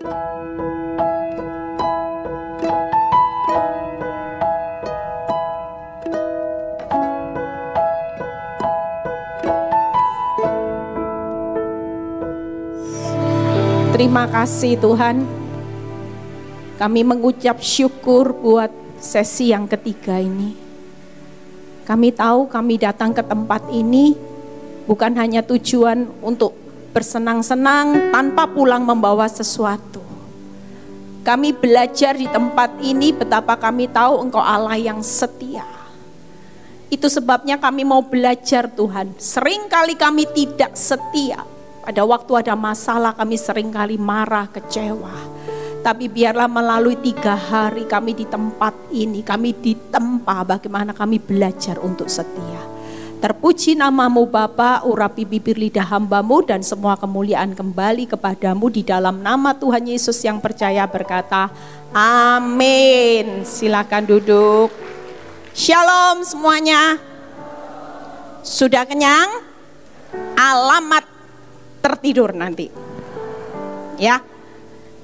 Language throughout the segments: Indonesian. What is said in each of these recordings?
Terima kasih Tuhan, kami mengucap syukur buat sesi yang ketiga ini. Kami tahu kami datang ke tempat ini bukan hanya tujuan untuk bersenang-senang tanpa pulang membawa sesuatu. Kami belajar di tempat ini betapa kami tahu Engkau Allah yang setia. Itu sebabnya kami mau belajar Tuhan. Seringkali kami tidak setia. Pada waktu ada masalah kami seringkali marah, kecewa. Tapi biarlah melalui 3 hari kami di tempat ini, kami ditempa bagaimana kami belajar untuk setia. Terpuji namamu Bapa, urapi bibir lidah hambamu dan semua kemuliaan kembali kepadamu di dalam nama Tuhan Yesus yang percaya berkata, amin. Silakan duduk. Shalom semuanya. Sudah kenyang? Alamat tertidur nanti. Ya.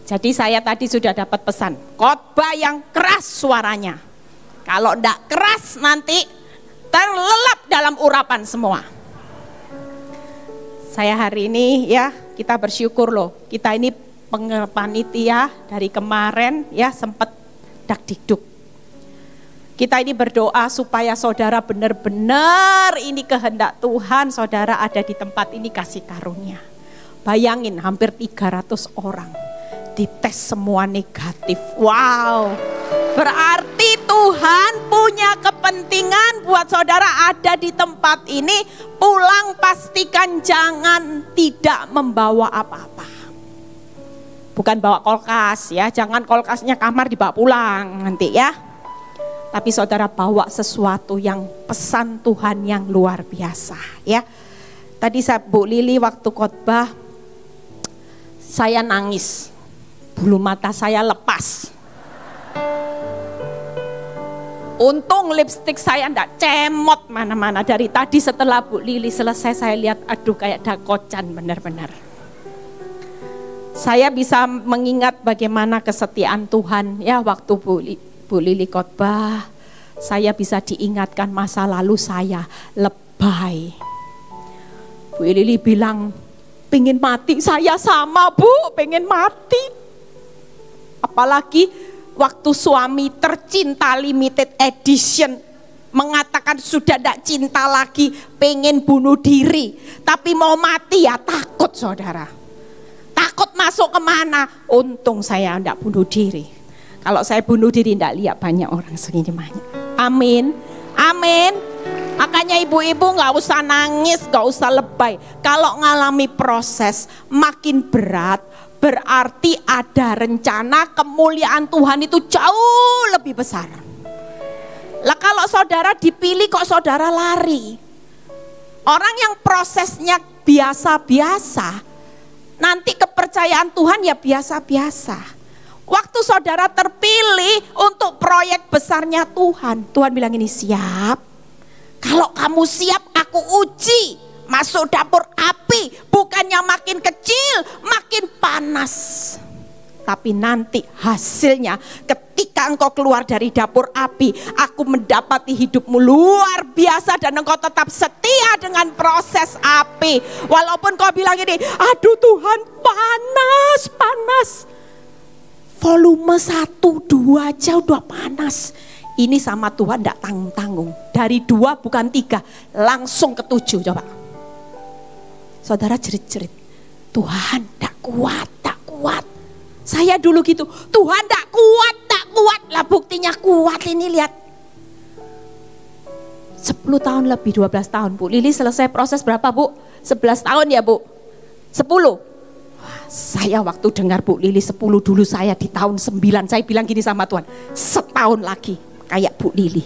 Jadi saya tadi sudah dapat pesan, khotbah yang keras suaranya. Kalau enggak keras nanti terlelap dalam urapan semua. Saya hari ini ya, kita bersyukur loh. Kita ini panitia dari kemarin ya sempat dakdikduk. Kita ini berdoa supaya saudara benar-benar ini kehendak Tuhan, saudara ada di tempat ini kasih karunia. Bayangin hampir 300 orang dites semua negatif. Wow, berarti Tuhan punya kepentingan buat saudara ada di tempat ini. Pulang pastikan jangan tidak membawa apa-apa. Bukan bawa kulkas ya, jangan kulkasnya kamar dibawa pulang nanti ya. Tapi saudara bawa sesuatu yang pesan Tuhan yang luar biasa ya. Tadi Bu Lili waktu khotbah saya nangis. Bulu mata saya lepas. Untung lipstik saya enggak cemot mana-mana. Dari tadi setelah Bu Lili selesai saya lihat aduh kayak dakocan benar-benar. Saya bisa mengingat bagaimana kesetiaan Tuhan ya waktu Bu Lili khotbah. Saya bisa diingatkan masa lalu saya lebay. Bu Lili bilang pengen mati, saya sama Bu, pengen mati. Apalagi waktu suami tercinta limited edition mengatakan sudah tidak cinta lagi, pengen bunuh diri. Tapi mau mati ya takut saudara. Takut masuk kemana? Untung saya tidak bunuh diri. Kalau saya bunuh diri tidak lihat banyak orang segini banyak. Amin, amin. Makanya ibu-ibu gak usah nangis, gak usah lebay. Kalau ngalami proses makin berat, berarti ada rencana kemuliaan Tuhan itu jauh lebih besar. Lah kalau saudara dipilih kok saudara lari. Orang yang prosesnya biasa-biasa, nanti kepercayaan Tuhan ya biasa-biasa. Waktu saudara terpilih untuk proyek besarnya Tuhan, Tuhan bilang ini siap. Kalau kamu siap aku uji, masuk dapur api, bukannya makin kecil, makin panas. Tapi nanti hasilnya ketika engkau keluar dari dapur api, aku mendapati hidupmu luar biasa dan engkau tetap setia dengan proses api. Walaupun kau bilang ini, aduh Tuhan panas, panas. Volume 1, 2 aja udah panas. Ini sama Tuhan tidak tanggung-tanggung. Dari 2 bukan 3, langsung ke 7 coba. Saudara jerit-jerit, Tuhan tidak kuat, tidak kuat. Saya dulu gitu, Tuhan tidak kuat, tidak kuat. Lah buktinya kuat ini lihat. 10 tahun lebih, 12 tahun Bu. Lili selesai proses berapa Bu? 11 tahun ya Bu? 10? Wah, saya waktu dengar Bu Lili 10 dulu saya di tahun 9. Saya bilang gini sama Tuhan, setahun lagi. Kayak Bu Lili.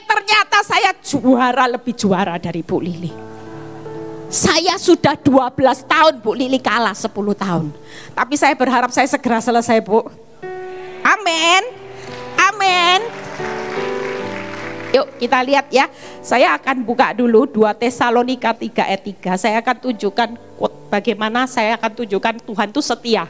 Ternyata saya lebih juara dari Bu Lili. Saya sudah 12 tahun, Bu Lili kalah 10 tahun. Tapi saya berharap saya segera selesai Bu. Amin. Amin. Yuk kita lihat ya. Saya akan buka dulu 2 Tesalonika 3 ayat 3. Saya akan tunjukkan quote bagaimana saya akan tunjukkan Tuhan itu setia.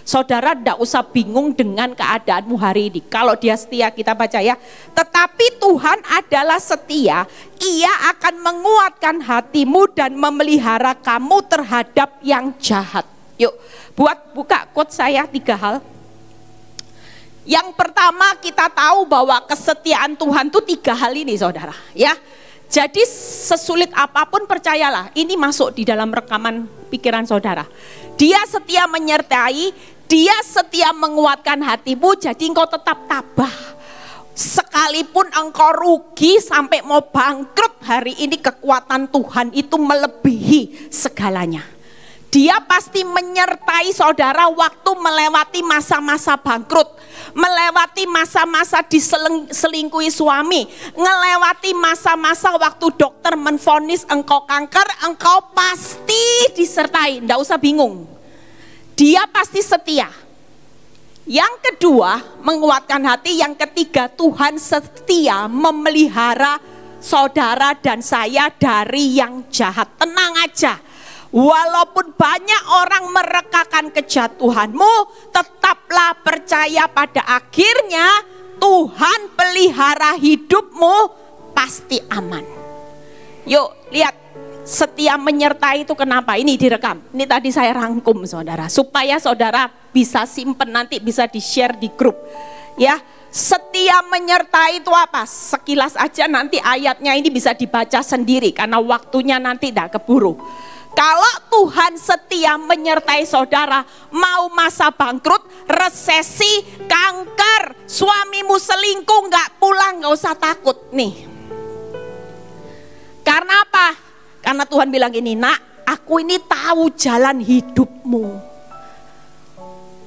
Saudara tidak usah bingung dengan keadaanmu hari ini. Kalau dia setia, kita baca ya. Tetapi Tuhan adalah setia, Ia akan menguatkan hatimu dan memelihara kamu terhadap yang jahat. Yuk, buka quote saya 3 hal. Yang pertama, kita tahu bahwa kesetiaan Tuhan itu 3 hal ini, saudara. Ya, jadi sesulit apapun percayalah, ini masuk di dalam rekaman pikiran saudara. Dia setia menyertai, dia setia menguatkan hatimu, jadi engkau tetap tabah. Sekalipun engkau rugi sampai mau bangkrut hari ini, kekuatan Tuhan itu melebihi segalanya. Dia pasti menyertai saudara waktu melewati masa-masa bangkrut, melewati masa-masa diselingkuhi suami, melewati masa-masa waktu dokter menvonis engkau kanker, engkau pasti disertai, tidak usah bingung. Dia pasti setia. Yang kedua, menguatkan hati. Yang ketiga, Tuhan setia memelihara saudara dan saya dari yang jahat. Tenang aja. Walaupun banyak orang merekakan kejatuhanmu, tetaplah percaya pada akhirnya Tuhan pelihara hidupmu pasti aman. Yuk lihat, setia menyertai itu kenapa? Ini direkam, ini tadi saya rangkum saudara, supaya saudara bisa simpen nanti, bisa di-share di grup. Ya, setia menyertai itu apa? Sekilas aja nanti ayatnya ini bisa dibaca sendiri, karena waktunya nanti tidak keburu. Kalau Tuhan setia menyertai saudara, mau masa bangkrut, resesi, kanker, suamimu selingkuh, gak pulang, gak usah takut nih. Karena apa? Karena Tuhan bilang gini, nak, aku ini tahu jalan hidupmu.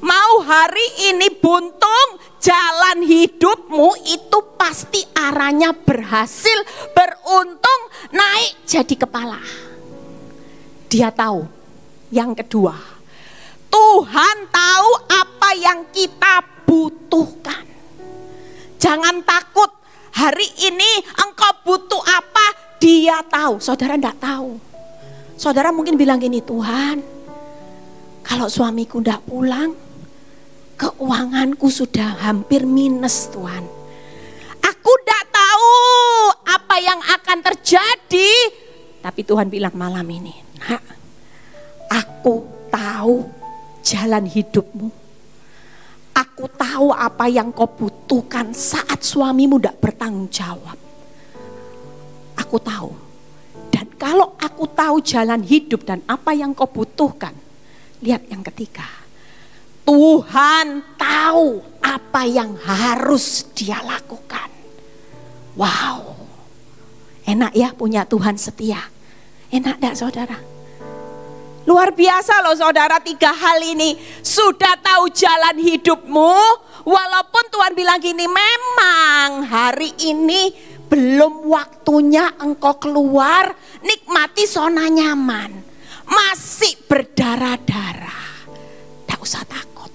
Mau hari ini buntung, jalan hidupmu itu pasti arahnya berhasil, beruntung, naik jadi kepala. Dia tahu. Yang kedua, Tuhan tahu apa yang kita butuhkan. Jangan takut, hari ini engkau butuh apa, Dia tahu. Saudara enggak tahu. Saudara mungkin bilang gini, Tuhan, kalau suamiku enggak pulang, keuanganku sudah hampir minus, Tuhan. Aku enggak tahu apa yang akan terjadi. Tapi Tuhan bilang malam ini, nak, aku tahu jalan hidupmu. Aku tahu apa yang kau butuhkan saat suamimu tidak bertanggung jawab. Aku tahu. Dan kalau aku tahu jalan hidup dan apa yang kau butuhkan, lihat yang ketiga. Tuhan tahu apa yang harus Dia lakukan. Wow. Enak ya punya Tuhan setia. Enak enggak saudara? Luar biasa loh saudara, 3 hal ini. Sudah tahu jalan hidupmu, walaupun Tuhan bilang gini, memang hari ini belum waktunya engkau keluar, nikmati zona nyaman. Masih berdarah-darah. Enggak usah takut.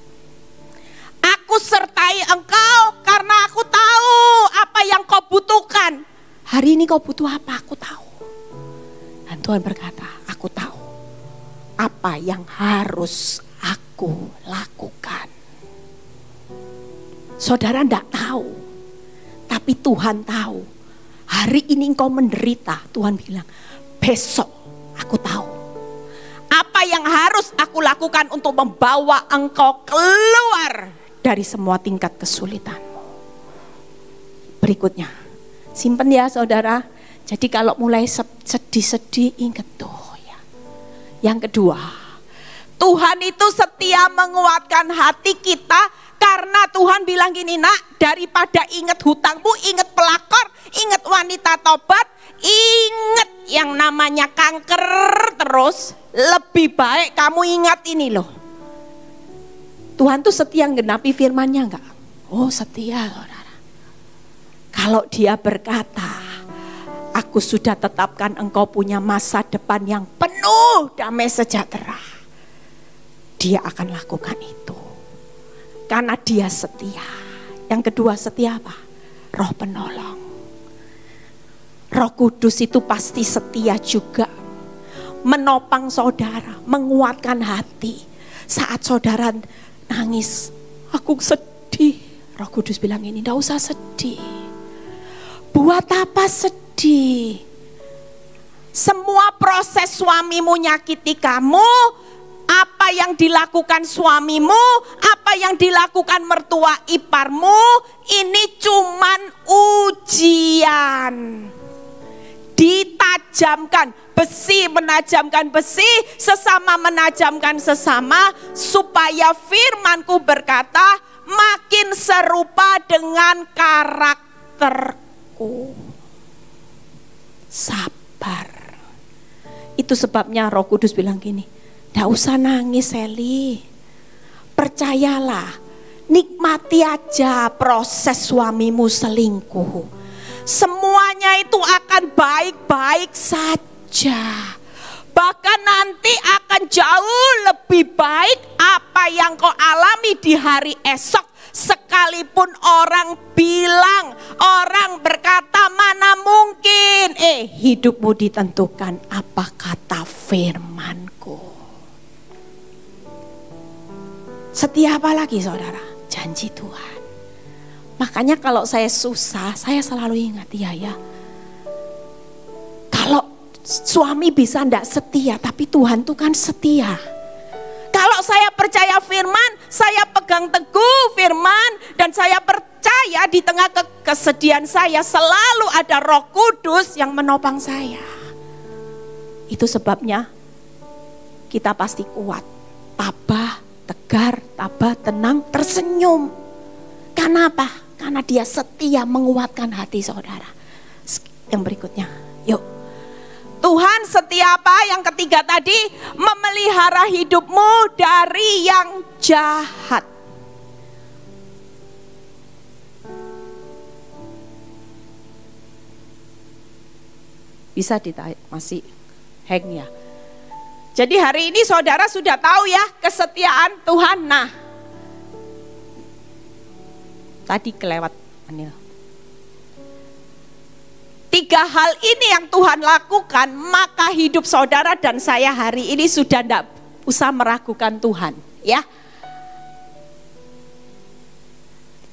Aku sertai engkau karena aku tahu apa yang kau butuhkan. Hari ini kau butuh apa? Aku tahu. Dan Tuhan berkata, aku tahu apa yang harus aku lakukan. Saudara enggak tahu, tapi Tuhan tahu. Hari ini engkau menderita, Tuhan bilang, besok aku tahu apa yang harus aku lakukan untuk membawa engkau keluar dari semua tingkat kesulitanmu. Berikutnya, simpen ya saudara. Jadi kalau mulai sedih-sedih, ingat tuh ya. Yang kedua, Tuhan itu setia menguatkan hati kita. Karena Tuhan bilang gini, nak, daripada ingat hutangmu, ingat pelakor, ingat wanita tobat, ingat yang namanya kanker terus, lebih baik kamu ingat ini loh. Tuhan tuh setia genapi firman-Nya enggak? Oh setia saudara. Kalau Dia berkata, aku sudah tetapkan engkau punya masa depan yang penuh damai sejahtera, Dia akan lakukan itu. Karena Dia setia. Yang kedua setia apa? Roh penolong. Roh Kudus itu pasti setia juga. menopang saudara, menguatkan hati. Saat saudara nangis, aku sedih. Roh Kudus bilang ini, enggak usah sedih. Buat apa sedih? Semua proses suamimu nyakiti kamu, apa yang dilakukan suamimu, apa yang dilakukan mertua iparmu, ini cuman ujian. Ditajamkan, besi menajamkan besi, sesama menajamkan sesama, supaya firmanku berkata, makin serupa dengan karakterku. Sabar. Itu sebabnya Roh Kudus bilang gini, nggak usah nangis Eli, percayalah, nikmati aja proses suamimu selingkuh. Semuanya itu akan baik-baik saja. Bahkan nanti akan jauh lebih baik apa yang kau alami di hari esok. Sekalipun orang bilang, orang berkata, mana mungkin. Hidupmu ditentukan apa kata firmanku. Setia apa lagi saudara? Janji Tuhan. Makanya kalau saya susah, saya selalu ingat ya. Kalau suami bisa enggak setia, tapi Tuhan tuh kan setia. Kalau saya percaya firman, saya pegang teguh firman, dan saya percaya di tengah kesedihan saya selalu ada Roh Kudus yang menopang saya. Itu sebabnya kita pasti kuat, tabah, tegar, tabah, tenang, tersenyum. Karena apa? Karena dia setia menguatkan hati saudara. Yang berikutnya, yuk. Tuhan setia apa? Yang ketiga tadi, memelihara hidupmu dari yang jahat. Bisa ditarik, masih hang ya. Jadi hari ini saudara sudah tahu ya kesetiaan Tuhan. Nah, tadi kelewat Anil. 3 hal ini yang Tuhan lakukan, maka hidup saudara dan saya hari ini sudah tidak usah meragukan Tuhan, ya.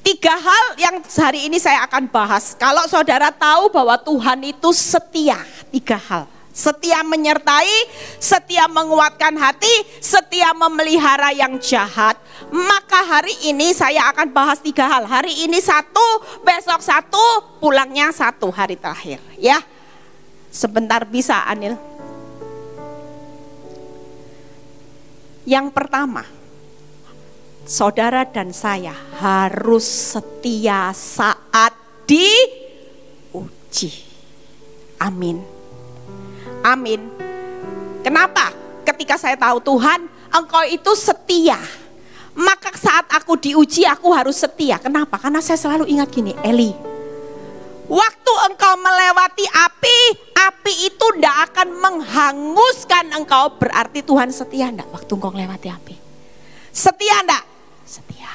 3 hal yang hari ini saya akan bahas. Kalau saudara tahu bahwa Tuhan itu setia, 3 hal. Setia menyertai, setia menguatkan hati, setia memelihara yang jahat. Maka hari ini saya akan bahas 3 hal. Hari ini 1, besok 1, pulangnya 1 hari terakhir. Ya, sebentar bisa Anil. Yang pertama, saudara dan saya harus setia saat diuji. Amin. Amin. Kenapa? Ketika saya tahu Tuhan, Engkau itu setia, maka saat aku diuji aku harus setia. Kenapa? Karena saya selalu ingat gini, Eli, waktu engkau melewati api, api itu tidak akan menghanguskan engkau. Berarti Tuhan setia enggak waktu engkau melewati api? Setia enggak? Setia.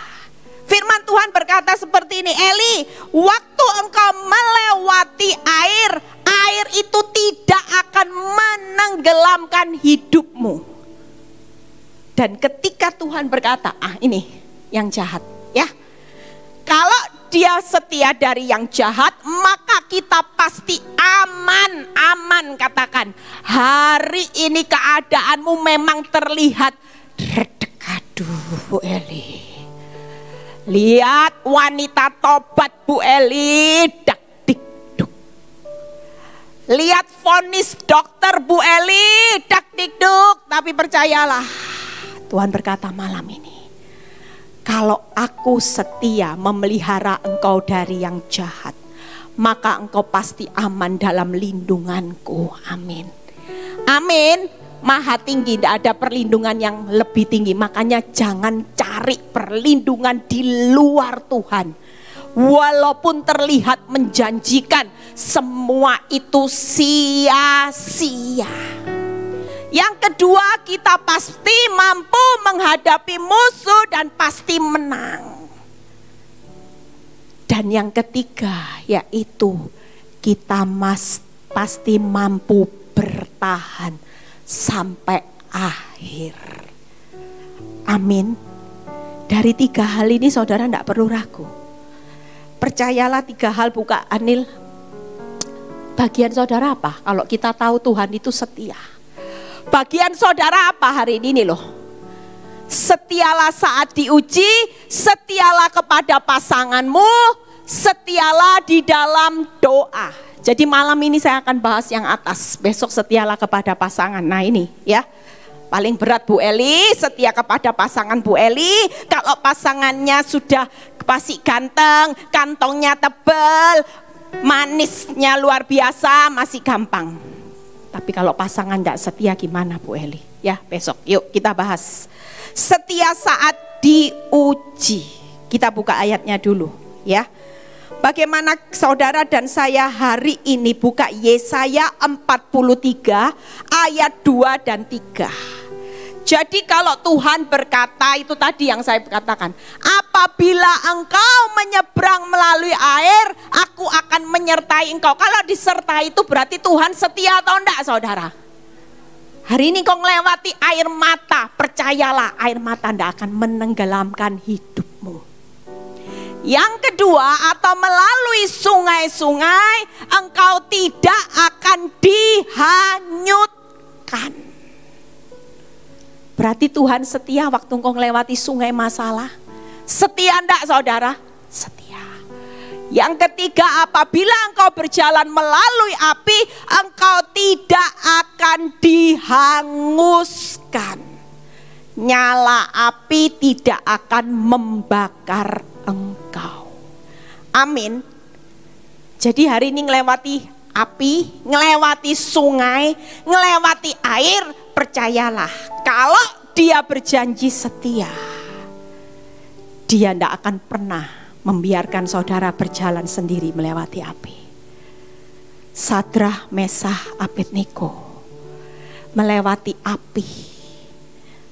Firman Tuhan berkata seperti ini, Eli, waktu engkau melewati air, air itu tidak akan menenggelamkan hidupmu. Dan ketika Tuhan berkata, ini yang jahat, ya. Kalau dia setia dari yang jahat, maka kita pasti aman, aman katakan. Hari ini keadaanmu memang terlihat redek. Aduh, Bu Eli. Lihat wanita tobat Bu Eli, dak dik duk. Lihat vonis dokter Bu Eli, dak dik duk. Tapi percayalah, Tuhan berkata malam ini, kalau aku setia memelihara engkau dari yang jahat, maka engkau pasti aman dalam lindunganku. Amin. Amin. Maha tinggi, tidak ada perlindungan yang lebih tinggi. Makanya jangan cari perlindungan di luar Tuhan. Walaupun terlihat menjanjikan, semua itu sia-sia. Yang kedua, kita pasti mampu menghadapi musuh dan pasti menang. Dan yang ketiga, yaitu kita pasti mampu bertahan sampai akhir. Amin. Dari 3 hal ini saudara tidak perlu ragu. Percayalah 3 hal buka Anil. Bagian saudara apa? Kalau kita tahu Tuhan itu setia. Bagian saudara apa hari ini loh? Setialah saat diuji, setialah kepada pasanganmu, setialah di dalam doa. Jadi malam ini saya akan bahas yang atas. Besok setialah kepada pasangan. Nah ini ya. Paling berat Bu Eli, setia kepada pasangan Bu Eli. Kalau pasangannya sudah pasti ganteng, kantongnya tebal, manisnya luar biasa, masih gampang. Tapi kalau pasangan tidak setia gimana Bu Eli? Ya besok yuk kita bahas. Setia saat diuji. Kita buka ayatnya dulu ya. Bagaimana saudara dan saya hari ini buka Yesaya 43 ayat 2 dan 3. Jadi kalau Tuhan berkata itu tadi yang saya katakan. Apabila engkau menyeberang melalui air, aku akan menyertai engkau. Kalau disertai itu berarti Tuhan setia atau enggak saudara? Hari ini kau melewati air mata, percayalah air mata tidak akan menenggelamkan hidupmu. Yang kedua, atau melalui sungai-sungai, engkau tidak akan dihanyutkan. Berarti Tuhan setia waktu engkau melewati sungai masalah. Setia enggak saudara? Setia. Yang ketiga, apabila engkau berjalan melalui api, engkau tidak akan dihanguskan. Nyala api tidak akan membakar engkau. Amin. Jadi hari ini ngelewati api, ngelewati sungai, ngelewati air, percayalah. Kalau dia berjanji setia, dia tidak akan pernah membiarkan saudara berjalan sendiri melewati api. Sadrah, Mesah, Abednego melewati api,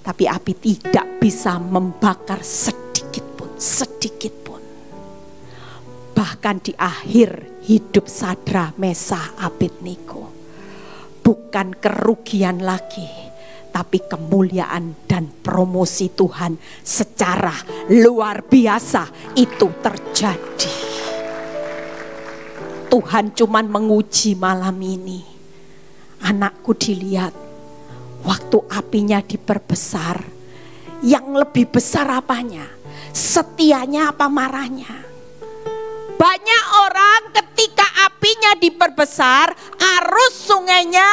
tapi api tidak bisa membakar sedikit pun. Bahkan di akhir hidup Sadrah, Mesah, Abednego bukan kerugian lagi, tapi kemuliaan dan promosi Tuhan secara luar biasa itu terjadi. Tuhan cuman menguji malam ini. Anakku dilihat, waktu apinya diperbesar, yang lebih besar apanya? Setianya apa marahnya? Banyak orang ketika apinya diperbesar, arus sungainya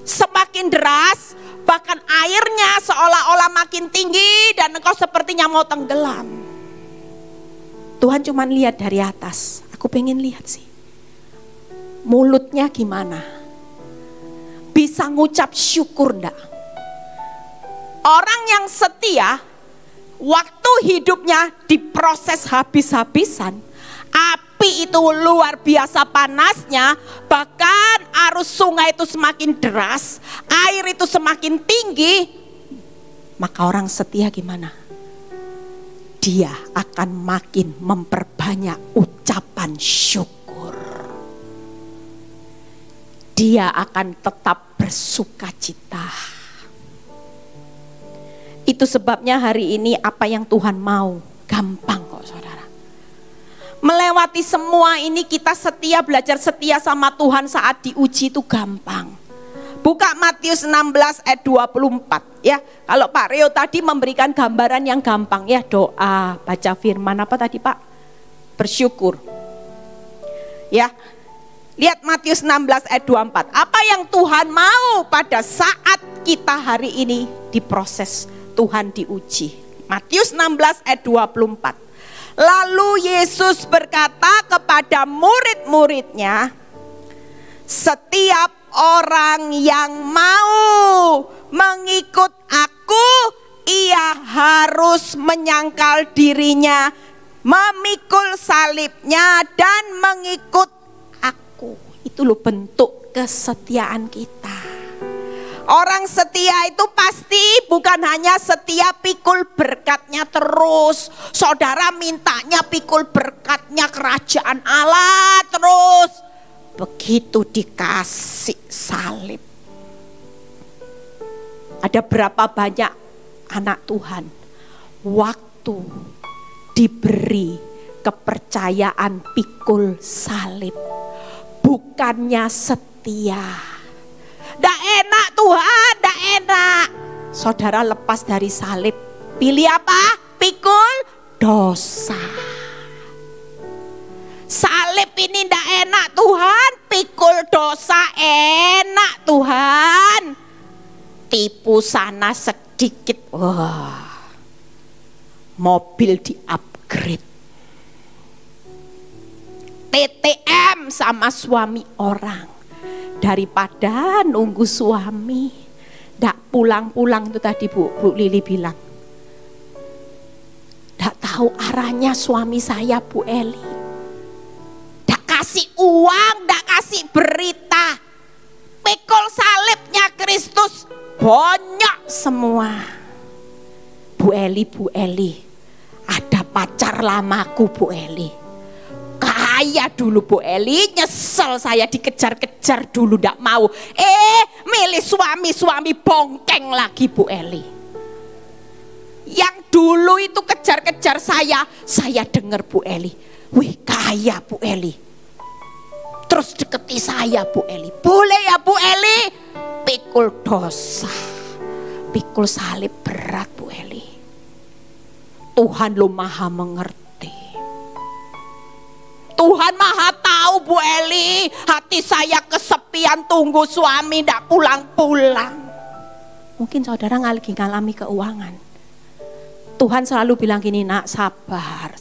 semakin deras, bahkan airnya seolah-olah makin tinggi dan engkau sepertinya mau tenggelam. Tuhan cuma lihat dari atas. Aku pengen lihat sih, mulutnya gimana? Bisa ngucap syukur enggak? Orang yang setia, waktu hidupnya diproses habis-habisan, api itu luar biasa panasnya, bahkan arus sungai itu semakin deras, air itu semakin tinggi, maka orang setia gimana? Dia akan makin memperbanyak ucapan syukur. Dia akan tetap bersukacita. Itu sebabnya hari ini apa yang Tuhan mau gampang kok saudara. Melewati semua ini kita setia, belajar setia sama Tuhan saat diuji itu gampang. Buka Matius 16 ayat 24 ya. Kalau Pak Reo tadi memberikan gambaran yang gampang ya, doa, baca firman apa tadi Pak? Bersyukur. Ya. Lihat Matius 16 ayat 24. Apa yang Tuhan mau pada saat kita hari ini diproses, Tuhan diuji. Matius 16 ayat 24. Lalu Yesus berkata kepada murid-muridnya, setiap orang yang mau mengikut aku, ia harus menyangkal dirinya, memikul salibnya dan mengikut aku. Itu loh bentuk kesetiaan kita. Orang setia itu pasti bukan hanya setia pikul berkatnya terus. Saudara mintanya pikul berkatnya kerajaan Allah terus. Begitu dikasih salib, Ada berapa banyak anak Tuhan waktu diberi kepercayaan pikul salib, bukannya setia. Nggak enak Tuhan, nggak enak. Saudara lepas dari salib, pilih apa? Pikul dosa. Salib ini ndak enak Tuhan, pikul dosa enak Tuhan. Tipu sana sedikit, wah, mobil di upgrade. TTM sama suami orang, daripada nunggu suami, ndak pulang-pulang itu tadi Bu Lili bilang. Ndak tahu arahnya suami saya Bu Eli. Kasih uang, ndak kasih berita. Pikul salibnya Kristus banyak semua. Bu Eli, ada pacar lamaku Bu Eli. Kaya dulu Bu Eli, nyesel saya dikejar-kejar dulu ndak mau. Milih suami bongkeng lagi Bu Eli. Yang dulu itu kejar-kejar saya dengar Bu Eli. Wih kaya Bu Eli. Terus deketi saya Bu Eli. Boleh ya Bu Eli? Pikul dosa, pikul salib berat Bu Eli. Tuhan lo maha mengerti. Tuhan maha tahu Bu Eli. Hati saya kesepian tunggu suami ndak pulang-pulang. Mungkin saudara lagi ngalami keuangan. Tuhan selalu bilang gini, nak sabar.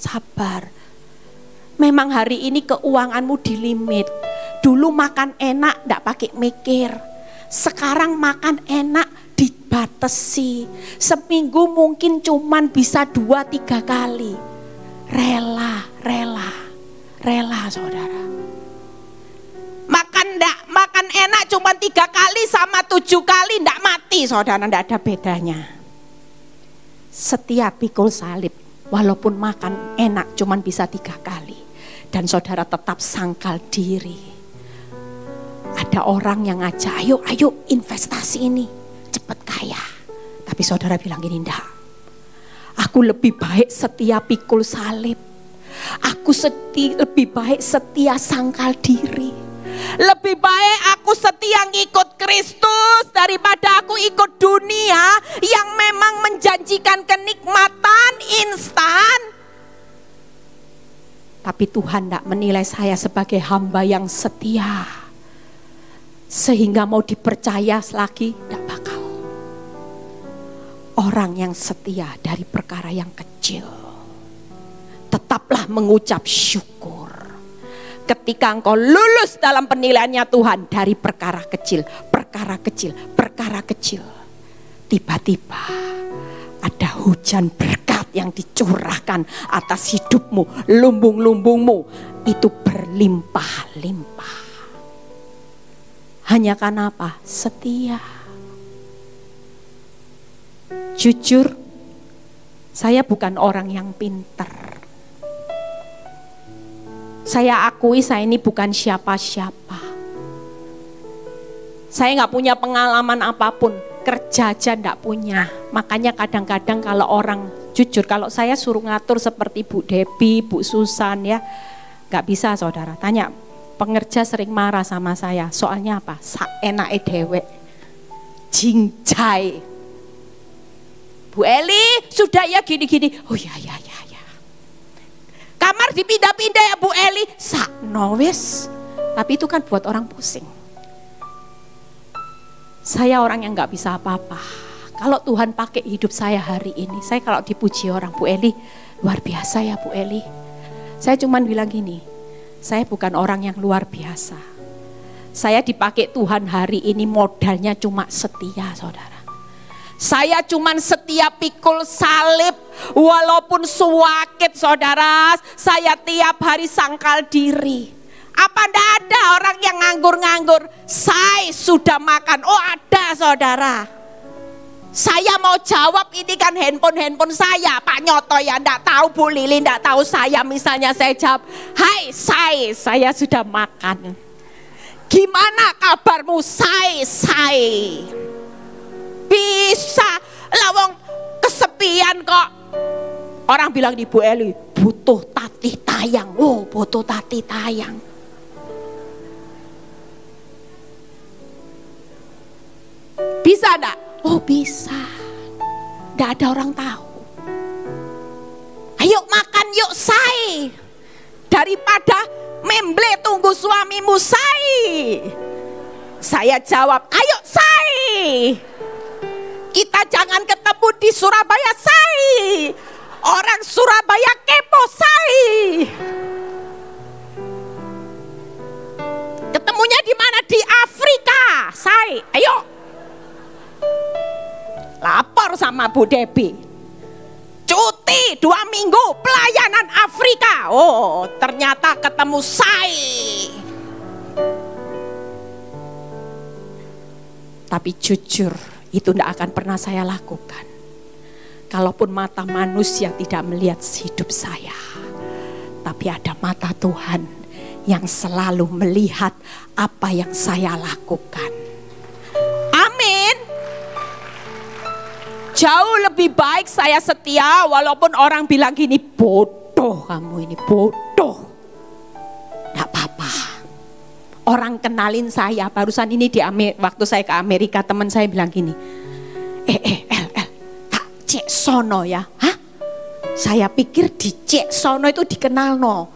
Memang hari ini keuanganmu dilimit. Dulu makan enak ndak pakai mikir. Sekarang makan enak dibatasi. Seminggu mungkin cuman bisa 2-3 kali. Rela saudara. Makan enak cuman 3 kali sama 7 kali ndak mati saudara, ndak ada bedanya. Setiap pikul salib, walaupun makan enak cuman bisa 3 kali. Dan saudara tetap sangkal diri. Ada orang yang ngajak, ayo investasi ini, cepat kaya. Tapi saudara bilang gini, enggak. Aku lebih baik setia pikul salib. Aku lebih baik setia sangkal diri. Lebih baik aku setia ngikut Kristus daripada aku ikut dunia yang memang menjanjikan kenikmatan instan. Tapi Tuhan tidak menilai saya sebagai hamba yang setia. Sehingga mau dipercaya lagi, tidak bakal. Orang yang setia dari perkara yang kecil, tetaplah mengucap syukur. Ketika engkau lulus dalam penilaiannya Tuhan dari perkara kecil, tiba-tiba ada hujan berkat yang dicurahkan atas hidupmu, lumbung-lumbungmu itu berlimpah-limpah. Hanya karena apa? Setia. Jujur, saya bukan orang yang pintar. Saya akui saya ini bukan siapa-siapa. Saya nggak punya pengalaman apapun, kerja aja nggak punya. Makanya kadang-kadang kalau orang jujur, kalau saya suruh ngatur seperti Bu Debbie, Bu Susan ya, nggak bisa saudara. Tanya, pengerja sering marah sama saya. Soalnya apa? Enake dewek, jinjai. Bu Eli, sudah ya gini-gini. Oh ya. Kamar dipindah-pindah ya Bu Eli. Sakno wis. Tapi itu kan buat orang pusing. Saya orang yang gak bisa apa-apa. Kalau Tuhan pakai hidup saya hari ini, saya kalau dipuji orang, Bu Eli, luar biasa ya Bu Eli. Saya cuman bilang gini, saya bukan orang yang luar biasa. Saya dipakai Tuhan hari ini modalnya cuma setia saudara. Saya cuman setia pikul salib, walaupun suwakit saudara, saya tiap hari sangkal diri. Apa ndak ada orang yang nganggur-nganggur? Saya sudah makan, oh ada saudara. Saya mau jawab ini kan handphone saya, Pak Nyoto ya ndak tahu, Bu Lili ndak tahu saya. Misalnya saya jawab, hai saya sudah makan. Gimana kabarmu say? Bisa. Lawang kesepian kok. Orang bilang di Bu Eli, butuh tati tayang. Oh, butuh tati tayang. Bisa enggak? Oh, bisa. Enggak ada orang tahu. Ayo makan yuk, say. Daripada memble tunggu suamimu, say. Saya jawab, ayo say. Kita jangan ketemu di Surabaya, say. Orang Surabaya kepo, say. Ketemunya di mana? Di Afrika, say. Ayo. Lapor sama Bu Debbie. Cuti 2 minggu pelayanan Afrika. Oh, ternyata ketemu say. Tapi jujur, itu tidak akan pernah saya lakukan. Kalaupun mata manusia tidak melihat hidup saya, tapi ada mata Tuhan yang selalu melihat apa yang saya lakukan. Amin. Jauh lebih baik saya setia walaupun orang bilang gini, bodoh kamu ini, bodoh. Tidak apa-apa. Orang kenalin saya, barusan ini waktu saya ke Amerika, teman saya bilang gini, El, tak cek sono ya. Hah? Saya pikir di cek sono itu dikenal no.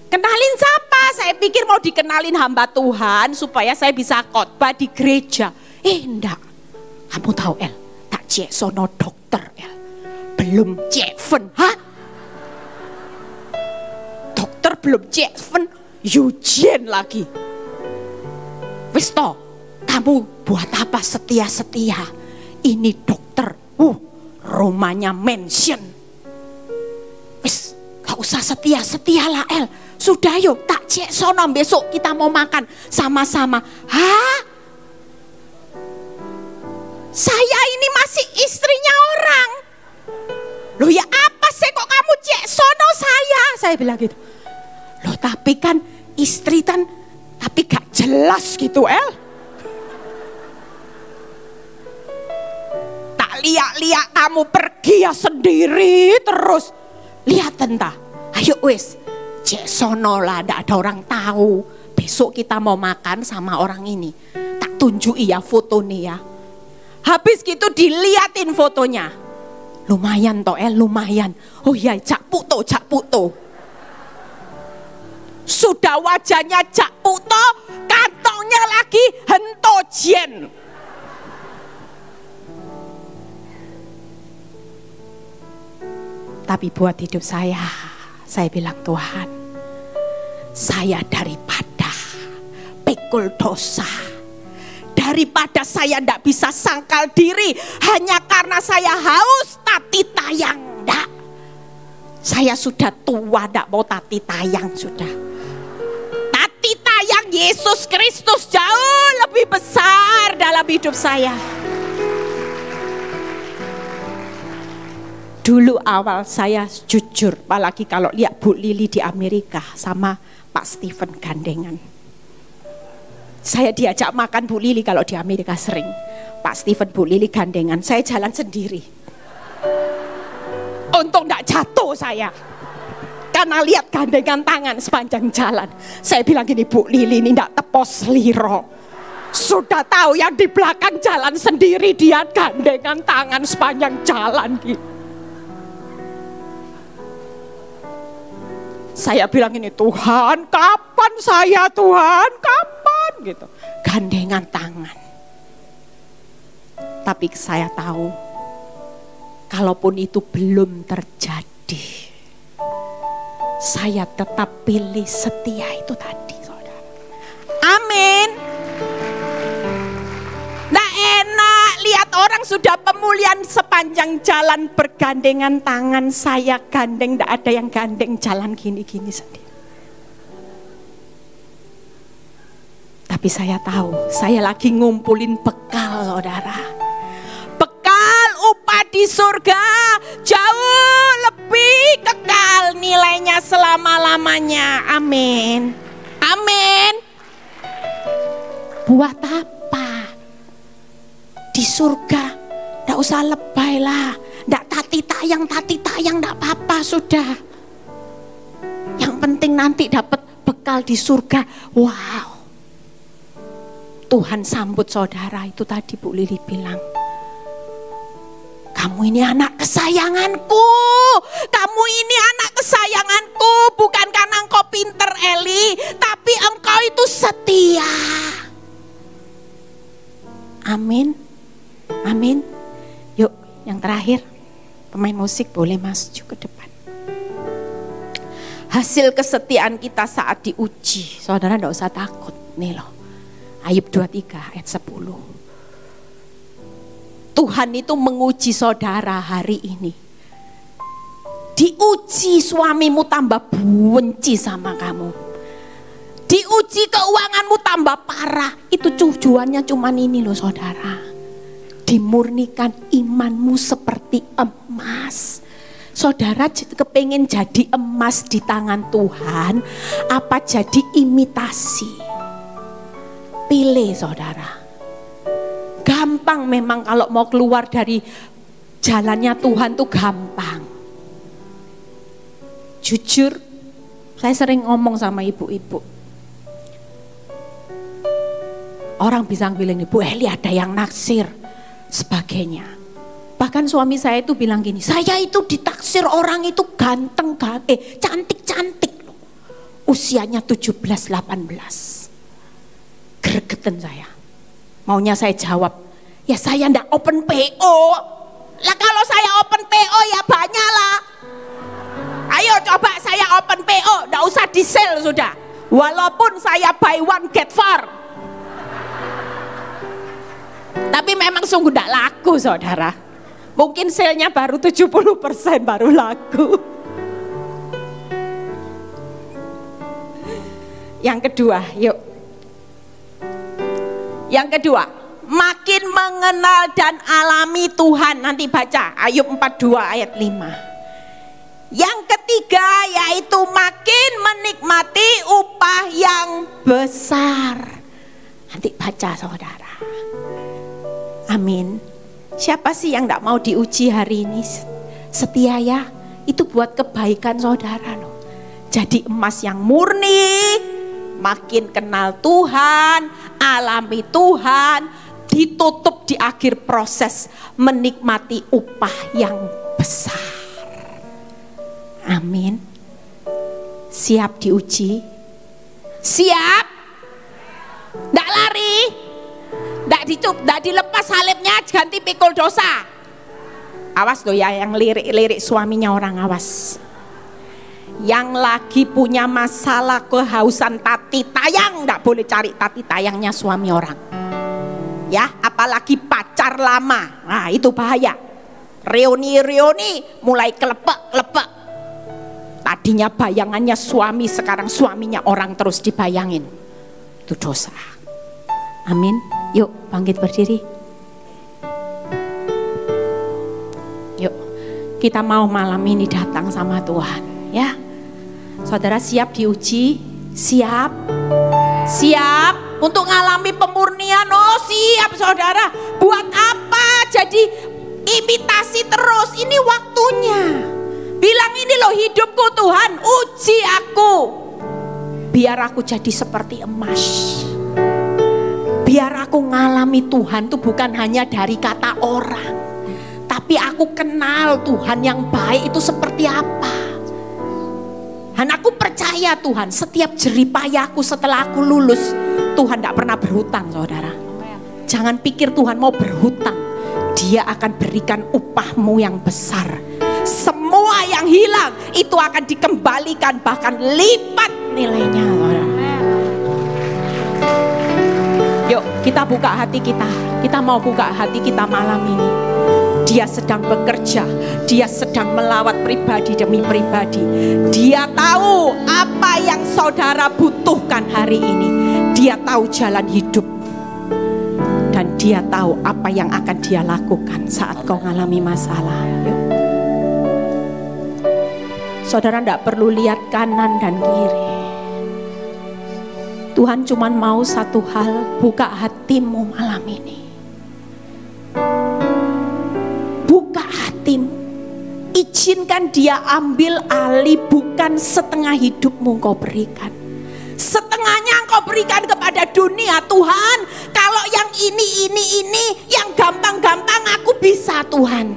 Kenalin siapa? Saya pikir mau dikenalin hamba Tuhan supaya saya bisa khotbah di gereja. Enggak. Kamu tahu El, tak cek sono dokter El. Belum cek ven. Hah? Dokter belum cek ven, Eugene lagi. Wis toh, kamu buat apa setia-setia? Ini dokter, rumahnya mansion. Wis, gak usah setia-setia lah El. Sudah yuk, tak cek sono, besok kita mau makan sama-sama. Hah? Saya ini masih istrinya orang. Loh ya apa sih kok kamu cek sono saya? Saya bilang gitu. Loh tapi kan istri kan, tapi gak jelas gitu El. Tak lihat-lihat kamu pergi ya sendiri terus. Lihat entah. Ayo wis, cek sono lah, ndak ada orang tahu. Besok kita mau makan sama orang ini. Tak tunjuki ya foto nih ya. Habis gitu diliatin fotonya. Lumayan toh El, lumayan. Oh iya, cak puto. Sudah wajahnya cak puto, kantongnya lagi hentojen. Tapi buat hidup saya bilang Tuhan, saya daripada pikul dosa, daripada saya tidak bisa sangkal diri hanya karena saya haus tati tayang, enggak. Saya sudah tua, tidak mau tati tayang sudah. Tati tayang Yesus Kristus jauh lebih besar dalam hidup saya. Dulu awal saya jujur, apalagi kalau lihat Bu Lili di Amerika sama Pak Stephen gandengan. Saya diajak makan Bu Lili kalau di Amerika sering. Pak Stephen, Bu Lili gandengan, saya jalan sendiri. Untung tidak jatuh saya. Karena lihat gandengan tangan sepanjang jalan. Saya bilang gini, Bu Lili ini tidak tepos liro. Sudah tahu yang di belakang jalan sendiri, dia gandengan tangan sepanjang jalan gitu. Saya bilang ini, Tuhan kapan saya, Tuhan kapan gitu. Gandengan tangan. Tapi saya tahu, kalaupun itu belum terjadi, saya tetap pilih setia itu tadi, saudara. Amin. Nah enak lihat orang sudah pemulihan sepanjang jalan bergandengan tangan, saya gandeng, tidak ada yang gandeng jalan gini-gini sendiri. Tapi saya tahu, saya lagi ngumpulin bekal, saudara. Bekal upah di surga jauh lebih kekal nilainya selama-lamanya. Amin. Amin. Buat apa? Di surga Nggak usah lebay lah. Nggak tati tayang nggak apa-apa sudah. Yang penting nanti dapat bekal di surga. Wow. Tuhan sambut saudara itu tadi Bu Lili bilang. Kamu ini anak kesayanganku. Kamu ini anak kesayanganku. Bukan karena engkau pinter Eli. Tapi engkau itu setia. Amin. Amin. Yuk yang terakhir. Pemain musik boleh maju ke depan. Hasil kesetiaan kita saat diuji. Saudara enggak usah takut. Nih loh. Ayub 23 ayat 10. Tuhan itu menguji saudara hari ini. Diuji suamimu tambah benci sama kamu. Diuji keuanganmu tambah parah. Itu tujuannya cuman ini loh saudara. Dimurnikan imanmu seperti emas. Saudara kepengen jadi emas di tangan Tuhan. Apa jadi imitasi? Pilih saudara. Gampang memang kalau mau keluar dari jalannya Tuhan tuh gampang. Jujur, saya sering ngomong sama ibu-ibu. Orang bisa bilang, Bu Eli ada yang naksir, sebagainya. Bahkan suami saya itu bilang gini, saya itu ditaksir orang itu ganteng, cantik-cantik loh. Usianya 17-18. Gregetan saya. Maunya saya jawab, ya saya ndak open PO. Lah kalau saya open PO ya banyak lah. Ayo coba saya open PO, ndak usah di sale sudah. Walaupun saya buy one get four. Tapi memang sungguh ndak laku saudara. Mungkin sale-nya baru 70% baru laku. Yang kedua, yuk. Yang kedua, makin mengenal dan alami Tuhan. Nanti baca Ayub 42 ayat 5. Yang ketiga yaitu makin menikmati upah yang besar. Nanti baca saudara. Amin. Siapa sih yang tidak mau diuji hari ini? Setia ya. Itu buat kebaikan saudara loh. Jadi emas yang murni. Makin kenal Tuhan, alami Tuhan, ditutup di akhir proses menikmati upah yang besar. Amin. Siap diuji? Siap? Nggak lari? Nggak dilepas salibnya ganti pikul dosa? Awas loh ya yang lirik-lirik suaminya orang, awas. Yang lagi punya masalah kehausan tati tayang, nggak boleh cari tati tayangnya suami orang. Ya, apalagi pacar lama, nah itu bahaya. Reuni mulai kelepek. Tadinya bayangannya suami, sekarang suaminya orang terus dibayangin. Itu dosa. Amin. Yuk bangkit berdiri. Yuk kita mau malam ini datang sama Tuhan ya. Saudara siap diuji? Siap? Siap untuk ngalami pemurnian? Oh siap saudara. Buat apa jadi imitasi terus? Ini waktunya. Bilang ini loh hidupku Tuhan, uji aku. Biar aku jadi seperti emas. Biar aku ngalami Tuhan tuh bukan hanya dari kata orang. Tapi aku kenal Tuhan yang baik itu seperti apa. Dan aku percaya Tuhan, setiap jeripayahku setelah aku lulus, Tuhan tidak pernah berhutang saudara. Jangan pikir Tuhan mau berhutang. Dia akan berikan upahmu yang besar. Semua yang hilang itu akan dikembalikan, bahkan lipat nilainya saudara. Yuk kita buka hati kita. Kita mau buka hati kita malam ini. Dia sedang bekerja, dia sedang melawat pribadi demi pribadi. Dia tahu apa yang saudara butuhkan hari ini. Dia tahu jalan hidup. Dan dia tahu apa yang akan dia lakukan saat kau mengalami masalah. Yuk. Saudara tidak perlu lihat kanan dan kiri. Tuhan cuma mau satu hal, buka hatimu malam ini. buka hatimu. Izinkan dia ambil alih, bukan setengah hidupmu engkau berikan. Setengahnya engkau berikan kepada dunia. Tuhan, kalau yang ini, yang gampang-gampang aku bisa Tuhan.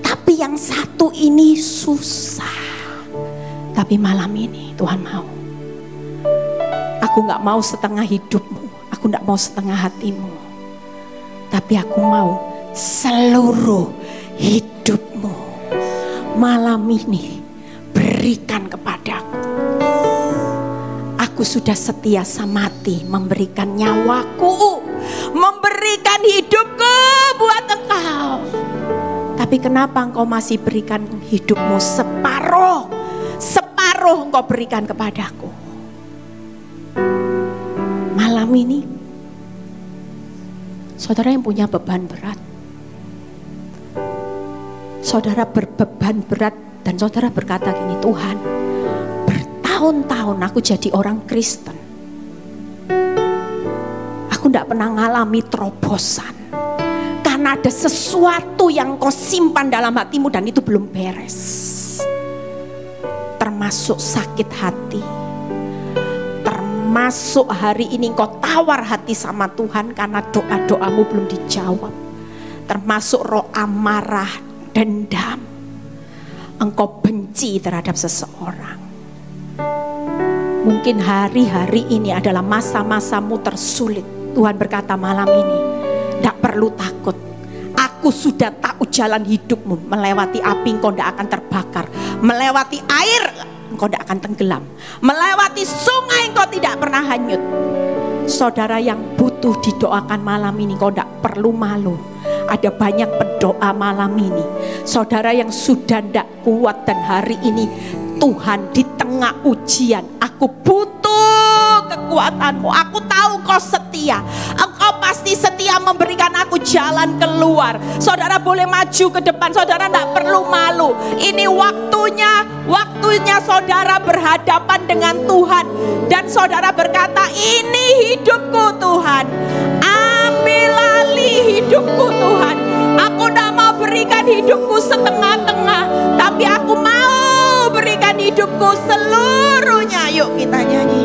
Tapi yang satu ini susah. Tapi malam ini Tuhan mau. Aku gak mau setengah hidupmu. Aku gak mau setengah hatimu. Tapi aku mau seluruh hidupmu. Malam ini berikan kepadaku. Aku sudah setia mati memberikan nyawaku, memberikan hidupku buat engkau. Tapi kenapa engkau masih berikan hidupmu separuh? Separuh engkau berikan kepadaku. Malam ini saudara yang punya beban berat, saudara berbeban berat dan saudara berkata gini, Tuhan, bertahun-tahun aku jadi orang Kristen, aku tidak pernah ngalami terobosan karena ada sesuatu yang kau simpan dalam hatimu dan itu belum beres, termasuk sakit hati, termasuk hari ini kau tawar hati sama Tuhan karena doa-doamu belum dijawab, termasuk roh amarah, dendam, engkau benci terhadap seseorang. Mungkin hari-hari ini adalah masa-masamu tersulit. Tuhan berkata malam ini, tidak perlu takut. Aku sudah tahu jalan hidupmu. Melewati api engkau tidak akan terbakar. Melewati air engkau tidak akan tenggelam. Melewati sungai engkau tidak pernah hanyut. Saudara yang butuh didoakan malam ini, engkau tidak perlu malu. Ada banyak pendoa malam ini. Saudara yang sudah tidak kuat dan hari ini Tuhan di tengah ujian, aku butuh kekuatanmu. Aku tahu kau setia. Engkau pasti setia memberikan aku jalan keluar. Saudara boleh maju ke depan. Saudara tidak perlu malu. Ini waktunya saudara berhadapan dengan Tuhan. Dan saudara berkata, ini hidupku Tuhan. Ambil alih hidupku Tuhan. Aku tidak mau berikan hidupku setengah-tengah, tapi aku mau berikan hidupku seluruhnya. Yuk kita nyanyi.